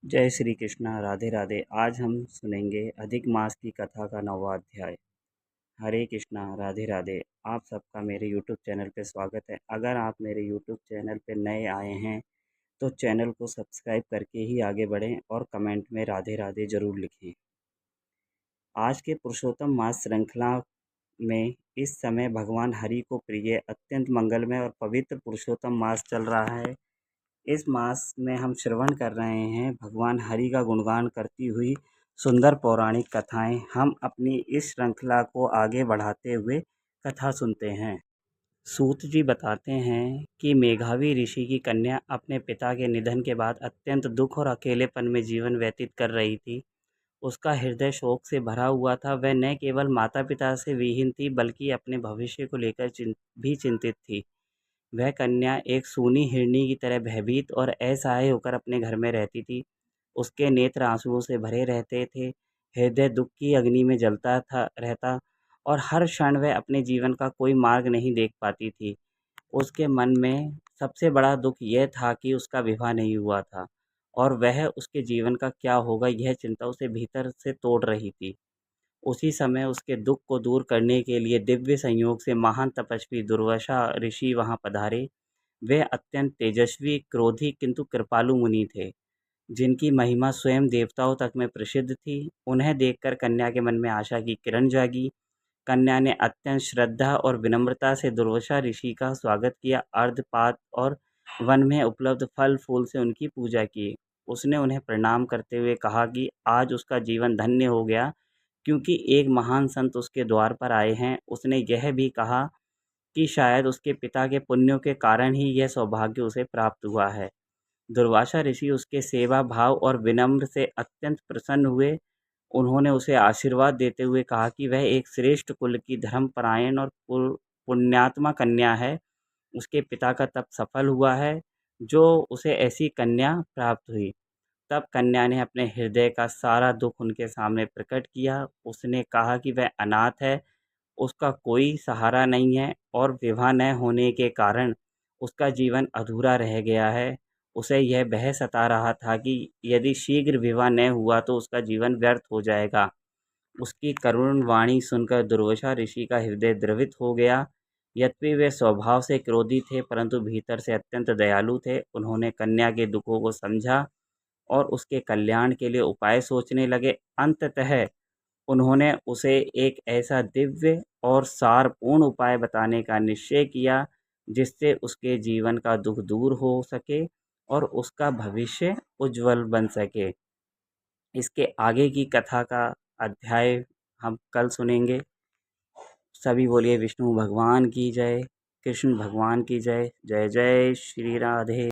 जय श्री कृष्णा राधे राधे। आज हम सुनेंगे अधिक मास की कथा का 9वां अध्याय। हरे कृष्णा राधे राधे। आप सबका मेरे यूट्यूब चैनल पे स्वागत है। अगर आप मेरे यूट्यूब चैनल पे नए आए हैं तो चैनल को सब्सक्राइब करके ही आगे बढ़ें और कमेंट में राधे राधे ज़रूर लिखें। आज के पुरुषोत्तम मास श्रृंखला में इस समय भगवान हरि को प्रिय अत्यंत मंगलमय और पवित्र पुरुषोत्तम मास चल रहा है। इस मास में हम श्रवण कर रहे हैं भगवान हरि का गुणगान करती हुई सुंदर पौराणिक कथाएं। हम अपनी इस श्रृंखला को आगे बढ़ाते हुए कथा सुनते हैं। सूत जी बताते हैं कि मेघावी ऋषि की कन्या अपने पिता के निधन के बाद अत्यंत दुख और अकेलेपन में जीवन व्यतीत कर रही थी। उसका हृदय शोक से भरा हुआ था। वह न केवल माता पिता से विहीन थी बल्कि अपने भविष्य को लेकर भी चिंतित थी। वह कन्या एक सूनी हिरनी की तरह भयभीत और असहाय होकर अपने घर में रहती थी। उसके नेत्र आंसुओं से भरे रहते थे, हृदय दुख की अग्नि में जलता था रहता और हर क्षण वह अपने जीवन का कोई मार्ग नहीं देख पाती थी। उसके मन में सबसे बड़ा दुख यह था कि उसका विवाह नहीं हुआ था और वह उसके जीवन का क्या होगा, यह चिंता उसे भीतर से तोड़ रही थी। उसी समय उसके दुख को दूर करने के लिए दिव्य संयोग से महान तपस्वी दुर्वासा ऋषि वहां पधारे। वे अत्यंत तेजस्वी, क्रोधी किंतु कृपालु मुनि थे, जिनकी महिमा स्वयं देवताओं तक में प्रसिद्ध थी। उन्हें देखकर कन्या के मन में आशा की किरण जागी। कन्या ने अत्यंत श्रद्धा और विनम्रता से दुर्वासा ऋषि का स्वागत किया, अर्घ्यपात और वन में उपलब्ध फल फूल से उनकी पूजा की। उसने उन्हें प्रणाम करते हुए कहा कि आज उसका जीवन धन्य हो गया, क्योंकि एक महान संत उसके द्वार पर आए हैं। उसने यह भी कहा कि शायद उसके पिता के पुण्यों के कारण ही यह सौभाग्य उसे प्राप्त हुआ है। दुर्वासा ऋषि उसके सेवा भाव और विनम्र से अत्यंत प्रसन्न हुए। उन्होंने उसे आशीर्वाद देते हुए कहा कि वह एक श्रेष्ठ कुल की धर्मपरायण और पुण्यात्मा कन्या है। उसके पिता का तप सफल हुआ है, जो उसे ऐसी कन्या प्राप्त हुई। तब कन्या ने अपने हृदय का सारा दुख उनके सामने प्रकट किया। उसने कहा कि वह अनाथ है, उसका कोई सहारा नहीं है और विवाह न होने के कारण उसका जीवन अधूरा रह गया है। उसे यह भय सता रहा था कि यदि शीघ्र विवाह न हुआ तो उसका जीवन व्यर्थ हो जाएगा। उसकी करुण वाणी सुनकर दुर्वासा ऋषि का हृदय द्रवित हो गया। यद्यपि वे स्वभाव से क्रोधी थे परंतु भीतर से अत्यंत दयालु थे। उन्होंने कन्या के दुखों को समझा और उसके कल्याण के लिए उपाय सोचने लगे। अंततः उन्होंने उसे एक ऐसा दिव्य और सारपूर्ण उपाय बताने का निश्चय किया, जिससे उसके जीवन का दुख दूर हो सके और उसका भविष्य उज्जवल बन सके। इसके आगे की कथा का अध्याय हम कल सुनेंगे। सभी बोलिए विष्णु भगवान की जय, कृष्ण भगवान की जय। जय जय श्री राधे।